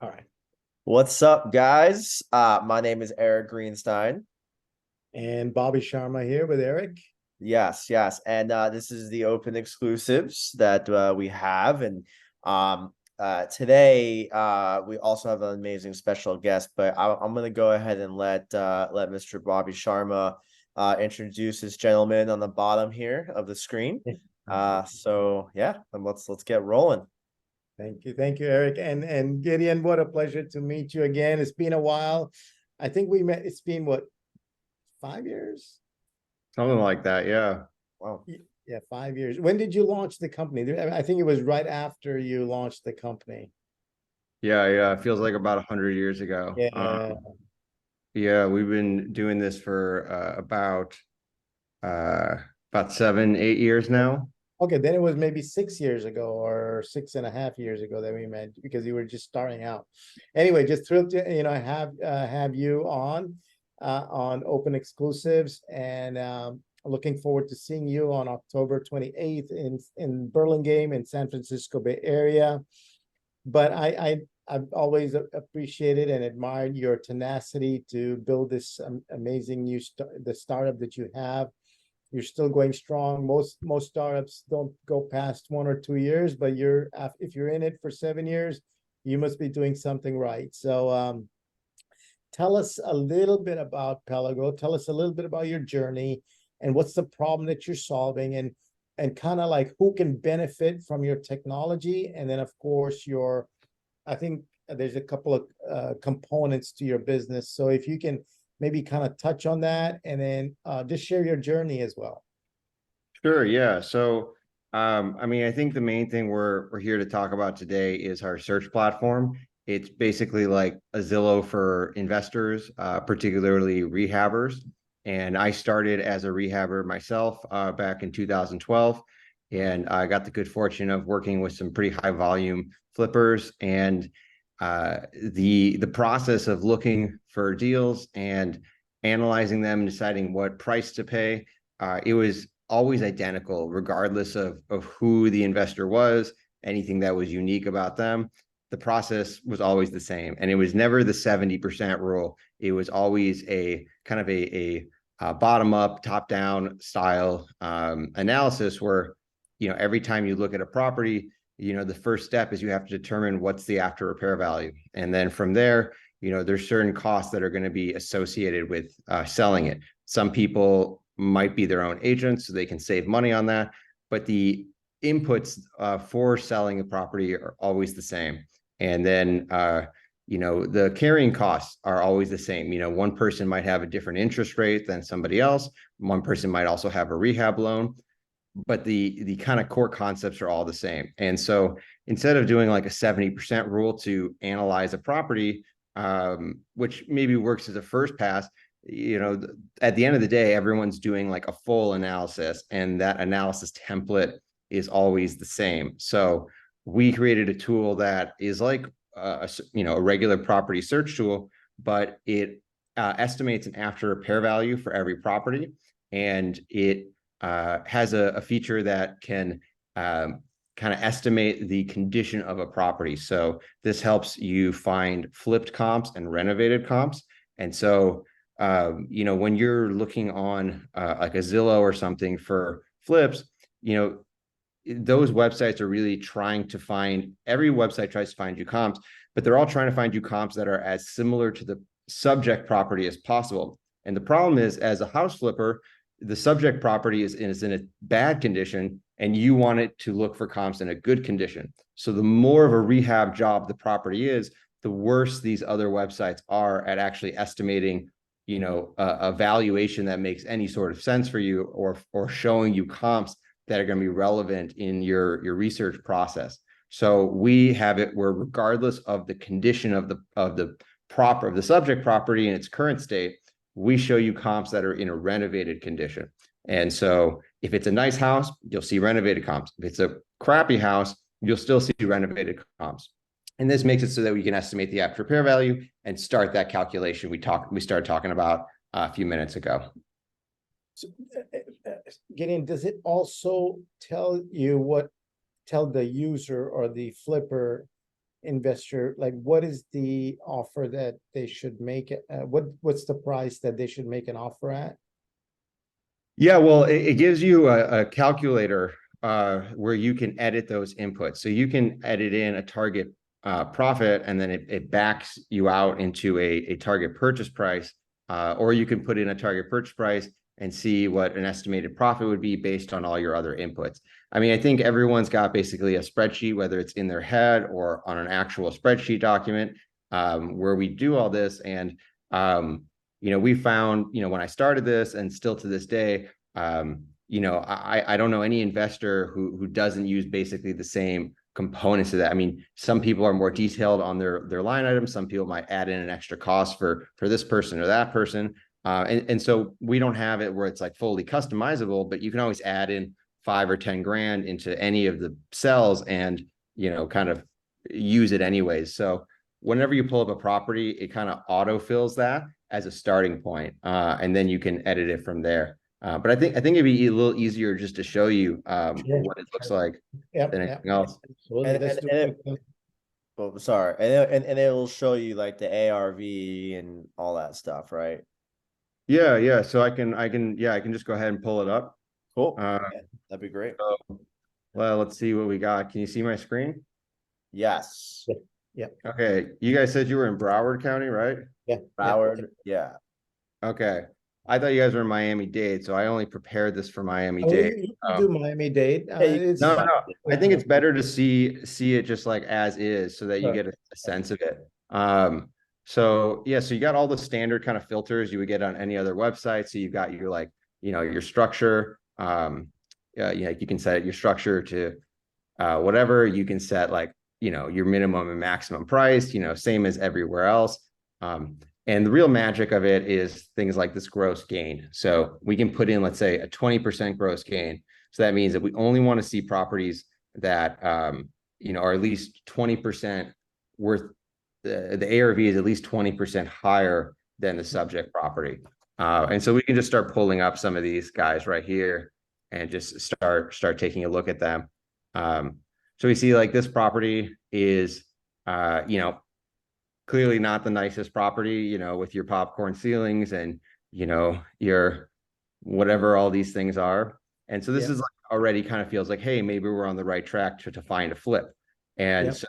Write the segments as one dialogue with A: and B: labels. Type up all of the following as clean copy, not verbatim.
A: All right.
B: What's up, guys? My name is Eric Greenstein.
A: And Bobby Sharma here with Eric.
B: Yes. And this is the open exclusives that we have. And today we also have an amazing special guest, but I'm going to go ahead and let Mr. Bobby Sharma introduce this gentleman on the bottom here of the screen. So yeah, then let's get rolling.
A: Thank you, Eric. And Gideon, what a pleasure to meet you again. It's been a while. I think we met, it's been what, 5 years?
C: Something like that, yeah.
B: Wow.
A: Yeah, 5 years. When did you launch the company? I think it was right after you launched the company.
C: Yeah. It feels like about 100 years ago.
A: Yeah.
C: Yeah, we've been doing this for about 7, 8 years now.
A: Okay, then it was maybe 6 years ago or 6.5 years ago that we met because you were just starting out. Anyway, just thrilled to have you on Open Exclusives, and looking forward to seeing you on October 28th in Burlingame in San Francisco Bay Area. But I've always appreciated and admired your tenacity to build this amazing the startup that you have. You're still going strong. Most startups don't go past 1 or 2 years, but if you're in it for 7 years, you must be doing something right. So tell us a little bit about Pellego. Tell us a little bit about your journey and what's the problem that you're solving, and kind of like who can benefit from your technology. And then of course I think there's a couple of components to your business. So if you can maybe kind of touch on that, and then just share your journey as well.
C: Sure, yeah. So I think the main thing we're here to talk about today is our search platform. It's basically like a Zillow for investors, particularly rehabbers. And I started as a rehabber myself back in 2012. And I got the good fortune of working with some pretty high volume flippers, and the process of looking for deals and analyzing them and deciding what price to pay, it was always identical regardless of who the investor was, anything that was unique about them. The process was always the same, and it was never the 70% rule. It was always a kind of a bottom up, top down style analysis where, every time you look at a property, the first step is you have to determine what's the after repair value. And then from there, there's certain costs that are going to be associated with selling it. Some people might be their own agents, so they can save money on that. But the inputs for selling a property are always the same. And then, the carrying costs are always the same. One person might have a different interest rate than somebody else. One person might also have a rehab loan, but the kind of core concepts are all the same. And so instead of doing like a 70% rule to analyze a property, which maybe works as a first pass, at the end of the day, everyone's doing like a full analysis, and that analysis template is always the same. So we created a tool that is like a regular property search tool, but it estimates an after repair value for every property, and it has a feature that can kind of estimate the condition of a property. So this helps you find flipped comps and renovated comps. And so, when you're looking on like a Zillow or something for flips, those websites are really trying to find, every website tries to find you comps, but they're all trying to find you comps that are as similar to the subject property as possible. And the problem is, as a house flipper, the subject property is in a bad condition, and you want it to look for comps in a good condition. So the more of a rehab job the property is, the worse these other websites are at actually estimating, a valuation that makes any sort of sense for you, or showing you comps that are going to be relevant in your research process. So we have it where, regardless of the condition of the subject property in its current state, we show you comps that are in a renovated condition. And so if it's a nice house, you'll see renovated comps. If it's a crappy house, you'll still see renovated comps. And this makes it so that we can estimate the after repair value and start that calculation we started talking about a few minutes ago.
A: So, Gideon, does it also tell the user or the flipper investor, like what is the offer that they should make? What's the price that they should make an offer at?
C: Yeah, well, it gives you a calculator where you can edit those inputs. So you can edit in a target profit, and then it backs you out into a target purchase price, or you can put in a target purchase price and see what an estimated profit would be based on all your other inputs. I mean, I think everyone's got basically a spreadsheet, whether it's in their head or on an actual spreadsheet document, where we do all this. And we found, when I started this and still to this day, I don't know any investor who doesn't use basically the same components of that. I mean, some people are more detailed on their line items. Some people might add in an extra cost for this person or that person. And so we don't have it where it's like fully customizable, but you can always add in 5 or 10 grand into any of the cells and, kind of use it anyways. So whenever you pull up a property, it kind of auto-fills that as a starting point, and then you can edit it from there. But I think it'd be a little easier just to show you what it looks like than anything else.
B: Well, sorry, and it'll show you like the ARV and all that stuff, right?
C: Yeah. So I can just go ahead and pull it up.
B: Cool. That'd be great.
C: So, well, let's see what we got. Can you see my screen?
B: Yes.
A: Yeah.
C: Okay. You guys said you were in Broward County, right?
A: Yeah.
B: Broward. Yeah.
C: Okay. I thought you guys were in Miami-Dade, so I only prepared this for Miami-Dade.
A: You can do Miami-Dade.
C: No. I think it's better to see it just like as is, so that you get a sense of it. So you got all the standard kind of filters you would get on any other website. So you've got your your structure. You can set your structure to whatever. You can set your minimum and maximum price, same as everywhere else. And the real magic of it is things like this gross gain. So we can put in, let's say, a 20% gross gain. So that means that we only want to see properties that, are at least 20% worth. The ARV is at least 20% higher than the subject property. And so we can just start pulling up some of these guys right here and just start taking a look at them. So we see like this property is, clearly not the nicest property, with your popcorn ceilings and, your whatever all these things are. And so this is like already kind of feels like, hey, maybe we're on the right track to find a flip. And so,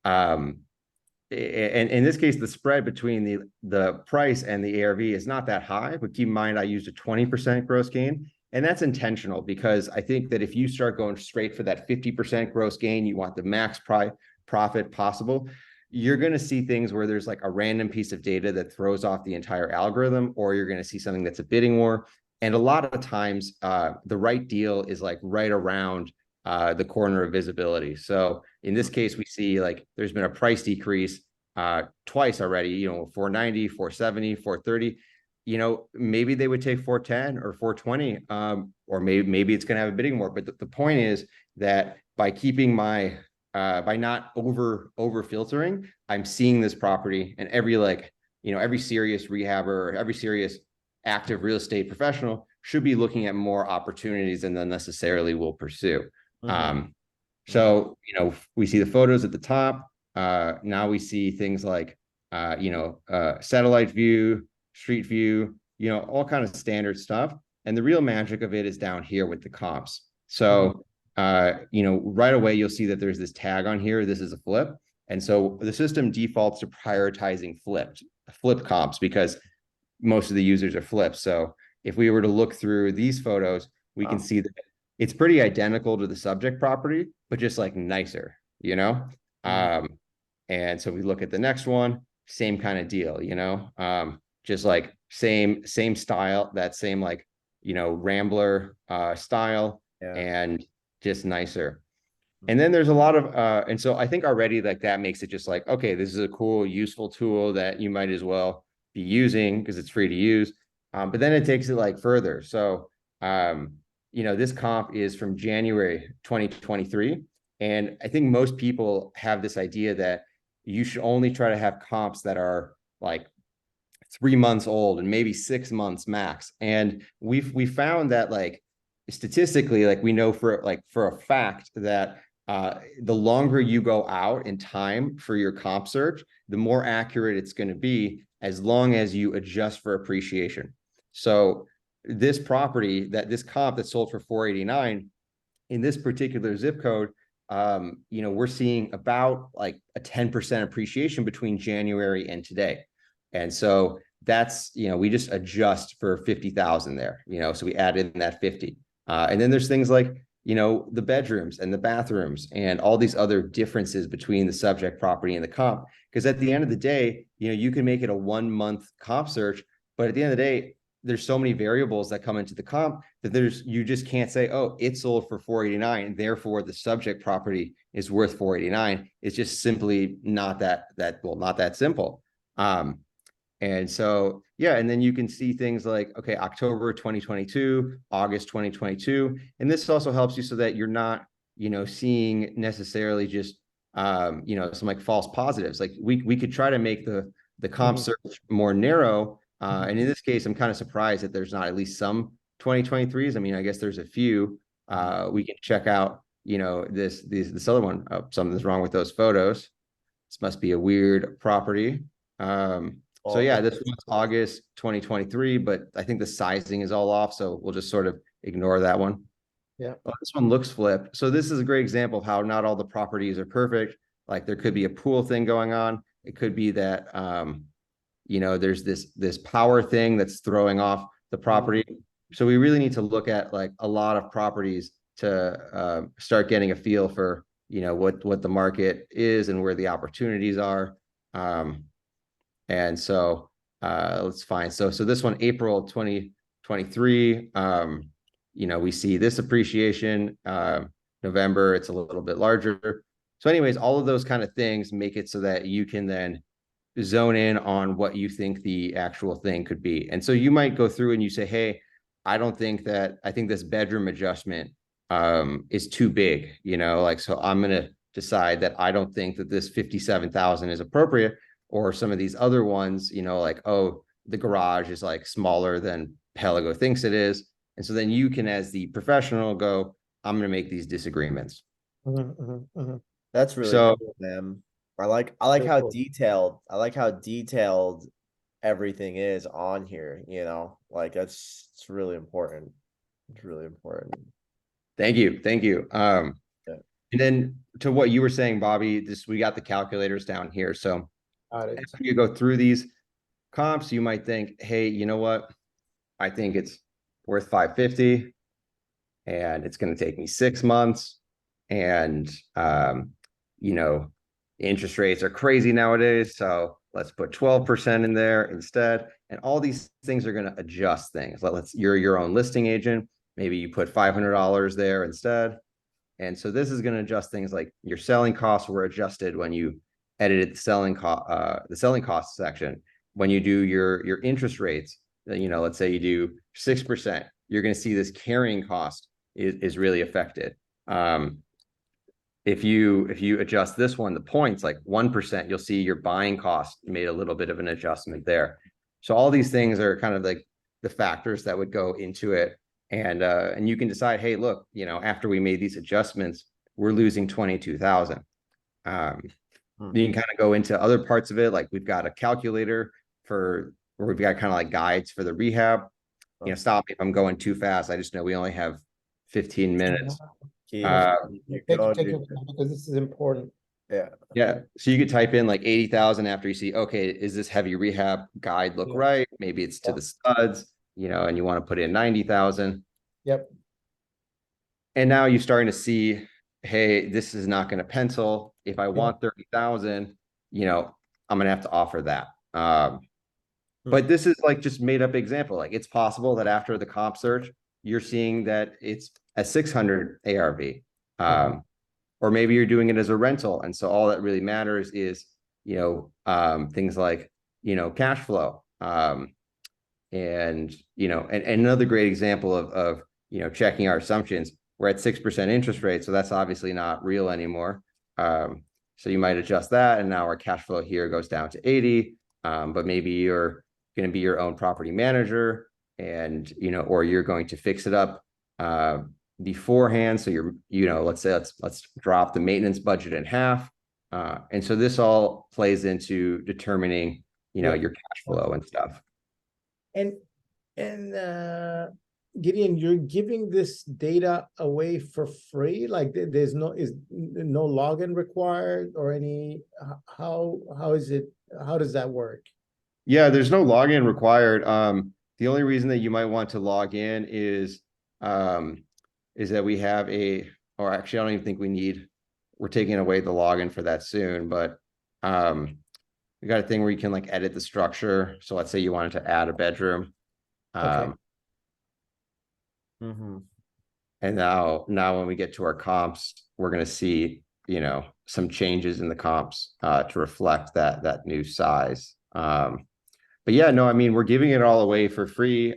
C: and in this case, the spread between the price and the ARV is not that high, but keep in mind, I used a 20% gross gain. And that's intentional because I think that if you start going straight for that 50% gross gain, you want the max profit possible, you're going to see things where there's like a random piece of data that throws off the entire algorithm, or you're going to see something that's a bidding war. And a lot of times, the right deal is like right around the corner of visibility. So in this case, we see like there's been a price decrease twice already, 490, 470, 430. Maybe they would take 410 or 420, or maybe it's going to have a bidding war. But the point is that by keeping by not over filtering, I'm seeing this property, and every serious rehabber or every serious active real estate professional should be looking at more opportunities than they necessarily will pursue. So we see the photos at the top. Now we see things like satellite view, street view, all kind of standard stuff. And the real magic of it is down here with the comps. So right away, you'll see that there's this tag on here. This is a flip. And so the system defaults to prioritizing flip comps because most of the users are flips. So if we were to look through these photos, we can see that it's pretty identical to the subject property, but just like nicer, and so we look at the next one, same kind of deal, just like same style, that same Rambler style, and just nicer. And then there's a lot of and so I think already that makes it just like, okay, this is a cool, useful tool that you might as well be using because it's free to use. But then it takes it further. So this comp is from January 2023. And I think most people have this idea that you should only try to have comps that are 3 months old and maybe 6 months max. And we found that statistically, we know for a fact that the longer you go out in time for your comp search, the more accurate it's going to be, as long as you adjust for appreciation. So this property, this comp that sold for 489 in this particular zip code, we're seeing about like a 10% appreciation between January and today. And so that's, we just adjust for 50,000 there, so we add in that 50. And then there's things like, the bedrooms and the bathrooms and all these other differences between the subject property and the comp. Because at the end of the day, you can make it a 1 month comp search, but at the end of the day, there's so many variables that come into the comp that you just can't say, oh, it sold for 489, and therefore the subject property is worth 489. It's just simply not that simple. And so, yeah, and then you can see things like, okay, October 2022, August 2022. And this also helps you so that you're not, seeing necessarily just, some like false positives. Like we could try to make the comp search more narrow. And in this case, I'm kind of surprised that there's not at least some 2023s. I mean, I guess there's a few. We can check out, this other one. Oh, something's wrong with those photos. This must be a weird property. So yeah, this one's August 2023, but I think the sizing is all off, so we'll just sort of ignore that one.
A: Yeah.
C: Oh, this one looks flipped. So this is a great example of how not all the properties are perfect. Like there could be a pool thing going on. It could be that there's this power thing that's throwing off the property. So we really need to look at like a lot of properties to start getting a feel for what the market is and where the opportunities are. And so let's find, so this one, April 2023, we see this appreciation. November, it's a little bit larger. So anyways, all of those kind of things make it so that you can then zone in on what you think the actual thing could be. And so you might go through and you say, hey, I think this bedroom adjustment is too big, so I'm going to decide that I don't think that this 57,000 is appropriate. Or some of these other ones, like, oh, the garage is like smaller than Pellego thinks it is. And so then you can, as the professional, go, I'm going to make these disagreements.
B: That's really cool, man. I like how detailed everything is on here, like it's really important. It's really important.
C: Thank you. And then to what you were saying, Bobby, we got the calculators down here. So after you go through these comps, you might think, hey, you know what? I think it's worth 550 and it's going to take me 6 months. And, interest rates are crazy nowadays. So let's put 12% in there instead. And all these things are going to adjust things. You're your own listing agent. Maybe you put $500 there instead. And so this is going to adjust things like your selling costs were adjusted when you edited the selling cost section. When you do your interest rates, let's say you do 6%, you're going to see this carrying cost is really affected. If you adjust this one, the points like 1%, you'll see your buying cost made a little bit of an adjustment there. So all these things are kind of like the factors that would go into it. And you can decide, hey, look, after we made these adjustments, we're losing 22,000. You can kind of go into other parts of it. Like we've got a calculator where we've got kind of like guides for the rehab. Stop me if I'm going too fast. I just know we only have 15 minutes.
A: Take because this is important.
C: Yeah. So you could type in like 80,000 after you see, okay, is this heavy rehab guide look right? Maybe it's to the studs, and you want to put in 90,000.
A: Yep.
C: And now you're starting to see, hey, this is not going to pencil. If I want 30,000, I'm going to have to offer that. But this is like just made up example. Like it's possible that after the comp search, you're seeing that it's a 600 ARV, or maybe you're doing it as a rental. And so all that really matters is, things like, cash flow. And another great example of checking our assumptions. We're at 6% interest rate, so that's obviously not real anymore. So you might adjust that, and now our cash flow here goes down to 80. But maybe you're going to be your own property manager, and or you're going to fix it up beforehand. So let's say let's drop the maintenance budget in half. And so this all plays into determining,
A: Yeah.
C: your cash flow and stuff.
A: And Gideon, you're giving this data away for free? Like there's no login required or any, how is it, how does that work?
C: Yeah, there's no login required. The only reason that you might want to log in is that we have or actually, I don't even think we're taking away the login for that soon, but we got a thing where you can like edit the structure. So let's say you wanted to add a bedroom.
A: Okay.
C: And now when we get to our comps, we're going to see, some changes in the comps to reflect that new size. But yeah, no, I mean, we're giving it all away for free.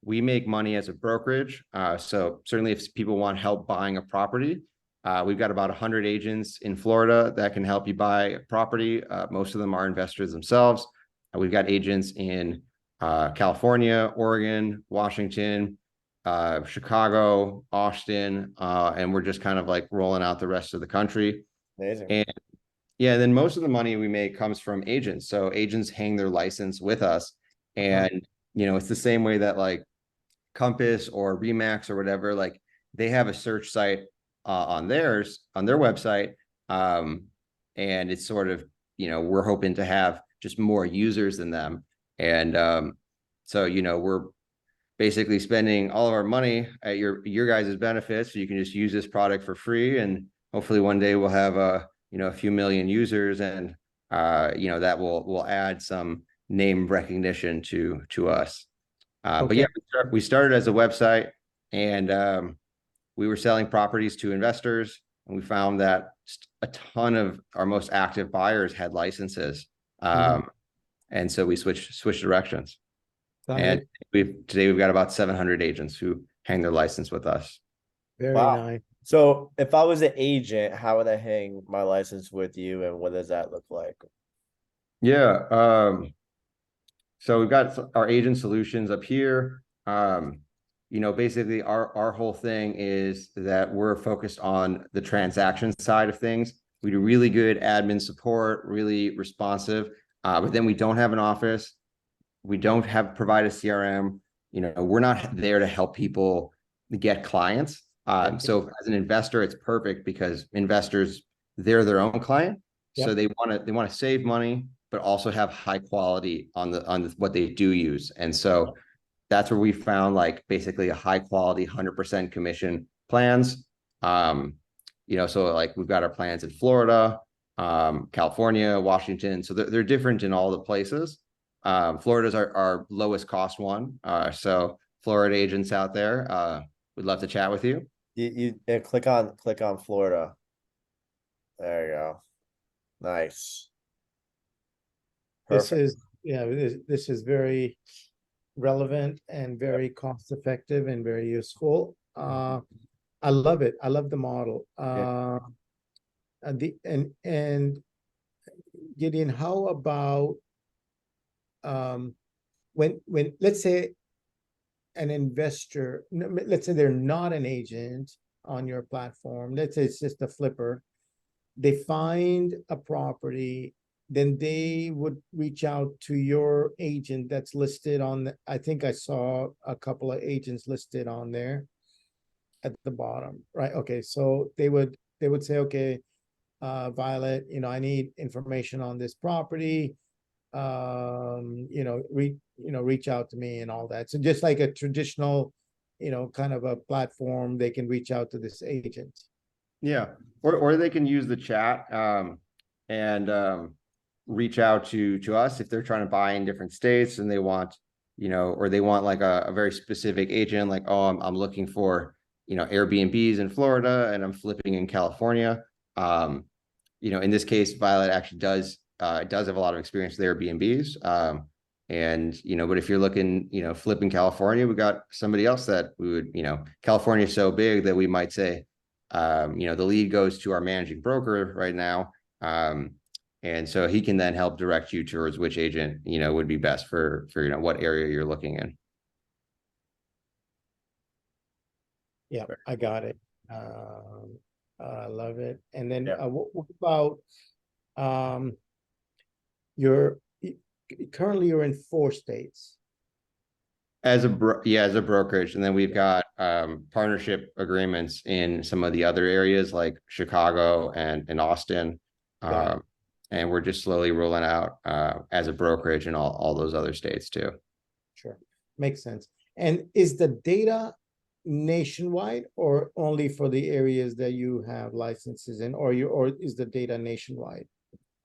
C: We make money as a brokerage. So certainly if people want help buying a property, we've got about 100 agents in Florida that can help you buy a property. Most of them are investors themselves. We've got agents in California, Oregon, Washington, Chicago, Austin, and we're just kind of like rolling out the rest of the country.
B: Amazing.
C: And yeah, then most of the money we make comes from agents. So agents hang their license with us. And, it's the same way that like Compass or Remax or whatever, like they have a search site on their website. And it's sort of, we're hoping to have just more users than them. And so, we're basically spending all of our money at your guys' benefit. So you can just use this product for free. And hopefully one day we'll have a few million users, and that will add some name recognition to us. But yeah, we started as a website, and we were selling properties to investors, and we found that a ton of our most active buyers had licenses. And so we switched directions. And today we've got about 700 agents who hang their license with us.
A: Very nice.
B: So if I was an agent, how would I hang my license with you, and what does that look like?
C: Yeah. So we've got our agent solutions up here. Basically our whole thing is that we're focused on the transaction side of things. We do really good admin support, really responsive, but then we don't have an office. We don't provide a CRM. We're not there to help people get clients. So as an investor, it's perfect because investors, they're their own client. So they want to save money, but also have high quality on what they do use. And so that's where we found like basically a high quality 100% commission plans. So like we've got our plans in Florida, California, Washington. So they're different in all the places. Florida's our lowest cost one. So Florida agents out there, we'd love to chat with you.
B: You click on Florida. There you go. Nice.
A: Perfect. This is very relevant and very cost effective and very useful. I love it. I love the model. And Gideon, how about when let's say an investor, let's say they're not an agent on your platform, let's say it's just a flipper, they find a property, then they would reach out to your agent that's listed on I think I saw a couple of agents listed on there at the bottom, right? Okay, so they would say, okay, Violet, I need information on this property, reach out to me and all that. So just like a traditional, kind of a platform, they can reach out to this agent.
C: Yeah, or they can use the chat and reach out to us if they're trying to buy in different states and they want, or they want like a very specific agent, like, oh, I'm looking for, Airbnbs in Florida and I'm flipping in California. In this case, Violet actually does have a lot of experience with Airbnbs. But if you're looking, flip in California, we got somebody else that we would, California is so big that we might say, the lead goes to our managing broker right now. And so he can then help direct you towards which agent, would be best for what area you're looking in.
A: Yeah, I got it. I love it. And then
B: Yeah.
A: what about your currently you're in 4 states.
C: As a brokerage, and then we've got partnership agreements in some of the other areas like Chicago and Austin.
A: Got it.
C: And we're just slowly rolling out as a brokerage in all those other states too.
A: Sure. Makes sense. And is the data nationwide or only for the areas that you have licenses in, or is the data nationwide?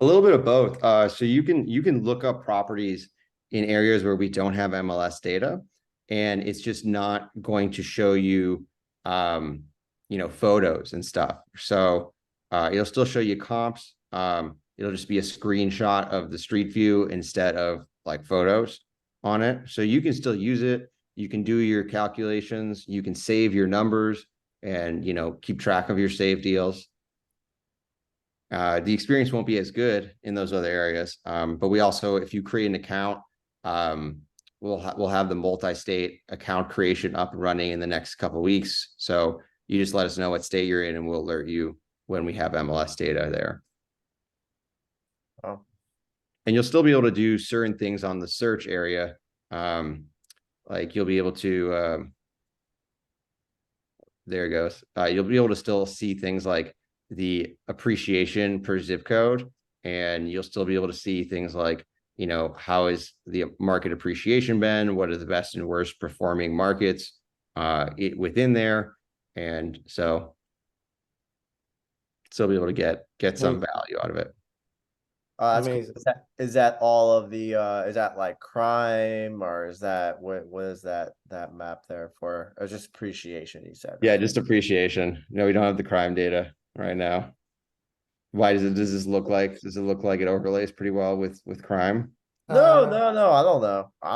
C: A little bit of both. So you can look up properties in areas where we don't have MLS data, and it's just not going to show you, photos and stuff. So it'll still show you comps. It'll just be a screenshot of the street view instead of like photos on it. So you can still use it. You can do your calculations. You can save your numbers and keep track of your save deals. The experience won't be as good in those other areas. But we also, if you create an account, we'll have the multi-state account creation up and running in the next couple of weeks. So you just let us know what state you're in, and we'll alert you when we have MLS data there.
B: Oh.
C: And you'll still be able to do certain things on the search area. Like you'll be able to, there it goes. You'll be able to still see things like the appreciation per zip code, and you'll still be able to see things like, how is the market appreciation been? What are the best and worst performing markets within there? And so still be able to get some value out of it.
B: That's cool.
A: Amazing.
B: Is that all of the is that like crime, or is that what is that map there for? Or just appreciation, you said,
C: Yeah,
B: right?
C: just appreciation. No, we don't have the crime data right now. Why does it look like it overlays pretty well with crime?
B: No,
A: Uh,
B: no, I don't know. I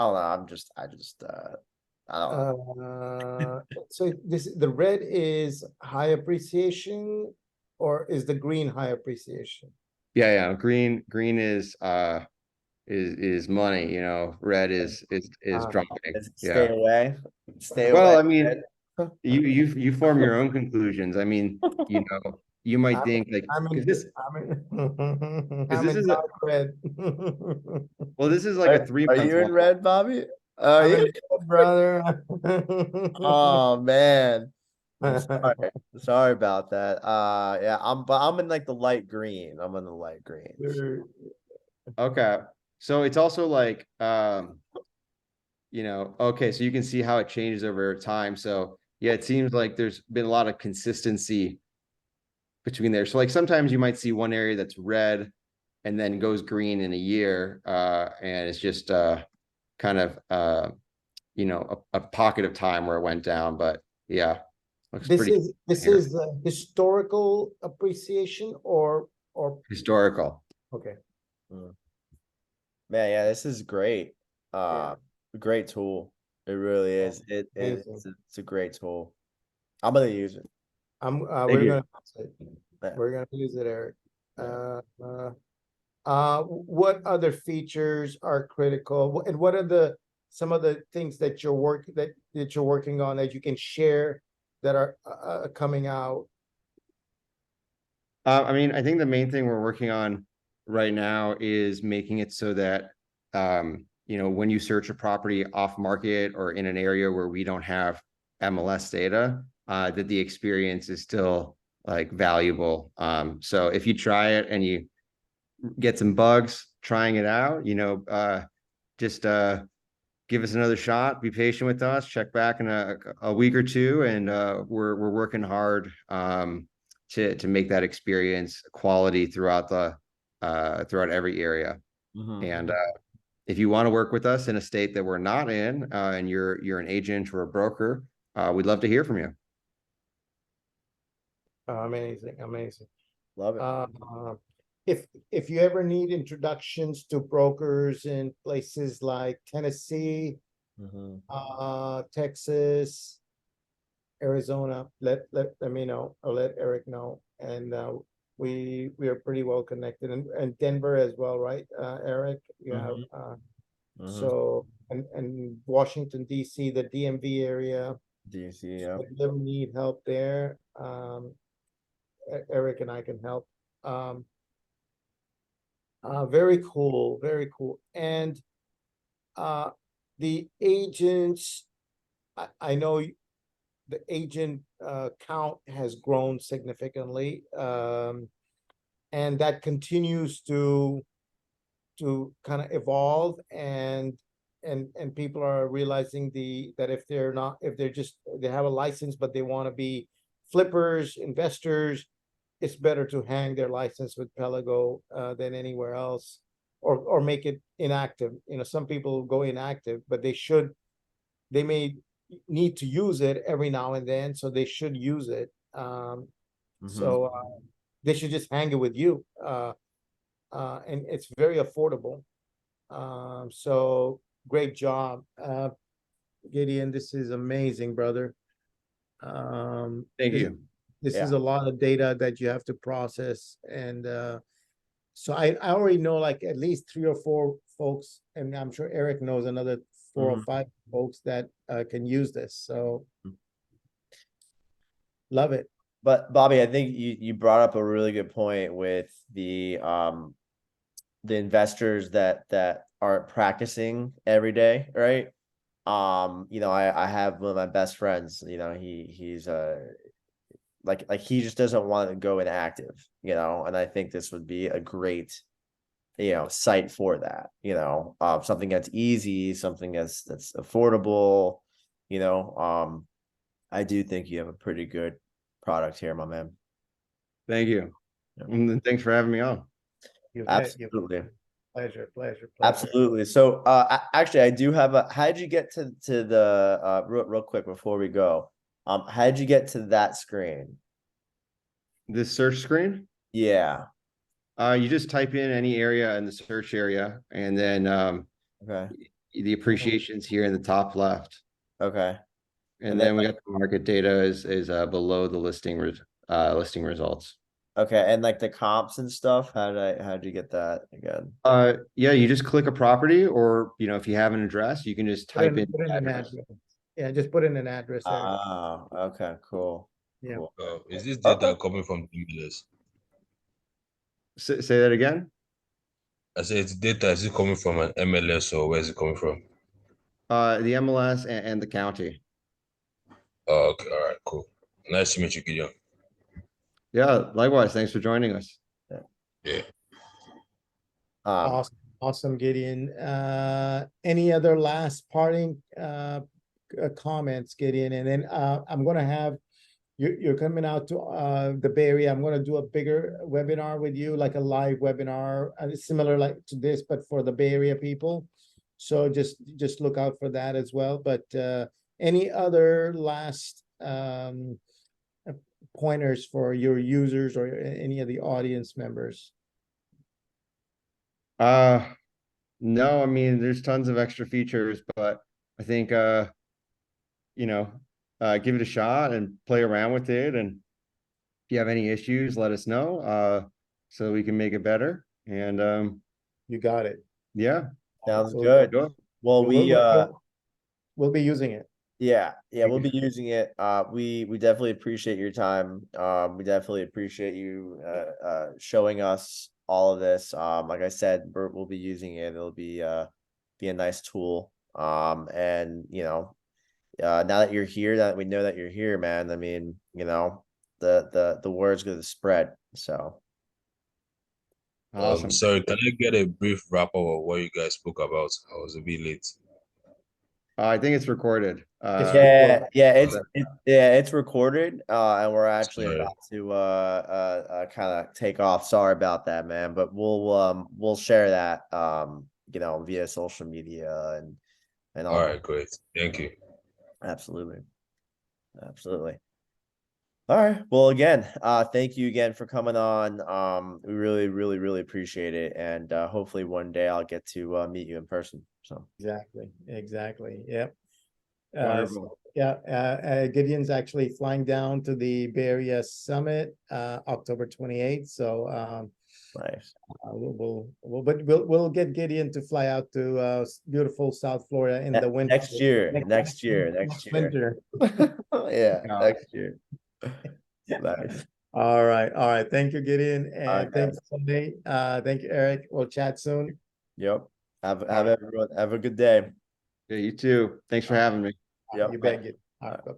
B: don't know.
A: so the red is high appreciation, or is the green high appreciation?
C: Yeah. Green is money, red is dropping.
B: Stay
C: Yeah.
B: away. Stay
C: Well,
B: away.
C: I mean, you form your own conclusions. I mean, you might think like,
A: I'm in,
C: because this
A: I'm in,
C: because
A: I'm
C: this
A: in
C: is
A: dark red.
C: well, this is like a 3 month
B: you in
C: one.
B: red, Bobby? Oh,
A: I'm
B: yeah.
A: in red, brother.
B: Oh man. I'm sorry. Sorry about that. Yeah, I'm in like the light green. I'm in the light green.
C: Okay. So it's also like okay, so you can see how it changes over time. So yeah, it seems like there's been a lot of consistency between there. So like sometimes you might see one area that's red and then goes green in a year, and it's just kind of a pocket of time where it went down. But yeah, looks
A: This
C: pretty
A: is historical appreciation or
C: historical.
A: okay.
B: Mm. Man, yeah, this is great.
A: Yeah.
B: Great tool. It really is.
A: Amazing.
B: It's a great tool. I'm gonna use it.
A: We're
C: you.
A: gonna use it.
B: Yeah.
A: We're gonna use it, Eric.
B: Yeah.
A: What other features are critical, and what are some of the things that you're working on that you can share that are coming out?
C: I mean, I think the main thing we're working on right now is making it so that when you search a property off market or in an area where we don't have MLS data, that the experience is still like valuable. So if you try it and you get some bugs trying it out, just give us another shot, be patient with us, check back in a week or two, and we're working hard to make that experience quality throughout every area. And if you want to work with us in a state that we're not in, and you're an agent or a broker, we'd love to hear from you.
A: Amazing.
B: Love it.
A: If you ever need introductions to brokers in places like Tennessee, Texas, Arizona, let me know, or let Eric know. And we are pretty well connected, and Denver as well, right, Eric? You have so and Washington DC, the DMV area.
B: Do you see? Yeah.
A: If you ever need help there, Eric and I can help. Very cool, very cool. And uh, the agents, I know the agent count has grown significantly, and that continues to kind of evolve, and people are realizing that if they're just they have a license but they want to be flippers, investors, it's better to hang their license with Pellego than anywhere else, or make it inactive. You know, some people go inactive, but they may need to use it every now and then, so they should use it. So they should just hang it with you, and it's very affordable. So great job, Gideon. This is amazing, brother.
C: Thank
A: This,
C: you.
A: this
B: Yeah.
A: is a lot of data that you have to process, and so I already know like at least 3 or 4 folks, and I'm sure Eric knows another 4 or 5 folks that can use this. So love it.
B: But Bobby, I think you brought up a really good point with the investors that aren't practicing every day, right? You know, I have one of my best friends, you know, he's like he just doesn't want to go inactive, you know, and I think this would be a great, you know, site for that, you know, something that's easy, something that's affordable, you know. I do think you have a pretty good product here, my man.
C: Thank you.
B: Yeah.
C: And thanks for having me on.
B: Absolutely.
A: Pleasure.
B: Absolutely. So actually I do have how did you get to the real quick before we go? How did you get to that screen?
C: This search screen,
B: Yeah.
C: you just type in any area in the search area, and then
B: Okay.
C: the appreciation's here in the top left.
B: Okay.
C: And then we got the market data is below the listing results.
B: Okay, and like the comps and stuff, how'd you get that again?
C: Yeah, you just click a property, or if you have an address, you can just type in
A: Put in an
C: address.
A: address. Yeah, just put in an address, Eric.
B: Oh, okay, cool.
A: Yeah.
B: Cool.
D: Is this data coming from the MLS?
C: Say that again.
D: I said, it's data, is it coming from an MLS or where is it coming from?
C: The MLS and the county.
D: Oh, okay, all right, cool. Nice to meet you, Gideon.
C: Yeah, likewise. Thanks for joining us.
D: Yeah.
A: Awesome, Gideon. Any other last parting comments, Gideon? And then I'm gonna have you're coming out to the Bay Area. I'm gonna do a bigger webinar with you, like a live webinar, similar like to this, but for the Bay Area people. So just look out for that as well. But any other last pointers for your users or any of the audience members?
C: No, I mean, there's tons of extra features, but I think give it a shot and play around with it. And if you have any issues, let us know so we can make it better. And
A: You got it.
C: yeah.
B: Sounds
A: So
B: good.
C: Go.
B: Well,
A: we'll be using it.
B: yeah, we'll be using it. We definitely appreciate your time. We definitely appreciate you showing us all of this. Like I said, we'll be using it. It'll be a nice tool. And now that you're here, that we know that you're here, man. I mean, the word's gonna spread. So
C: Awesome.
D: Sorry, can I get a brief wrap up of what you guys spoke about? I was a bit late.
C: I think it's recorded.
B: it's recorded. And we're actually
D: Sorry.
B: about to kind of take off. Sorry about that, man. But we'll share that via social media and all
D: All
B: that.
D: right, great. Thank you.
B: Absolutely. All right. Well, again, thank you again for coming on. We really, really, really appreciate it. And hopefully one day I'll get to meet you in person. So
A: Exactly. Yep.
C: Wonderful.
A: Gideon's actually flying down to the Bay Area Summit, October 28th. So
B: Nice.
A: We'll get Gideon to fly out to beautiful South Florida in the winter.
B: Next year. Next year.
A: Winter.
B: Yeah,
C: Yeah.
B: next year. Nice.
A: All right. Thank you, Gideon, and
B: right,
A: thanks, Sunday. Thank you, Eric. We'll chat soon.
B: Yep. Have everyone have a good day.
C: Yeah, you too. Thanks for having me.
B: Yep.
A: You bet, Gideon. All right. Bye.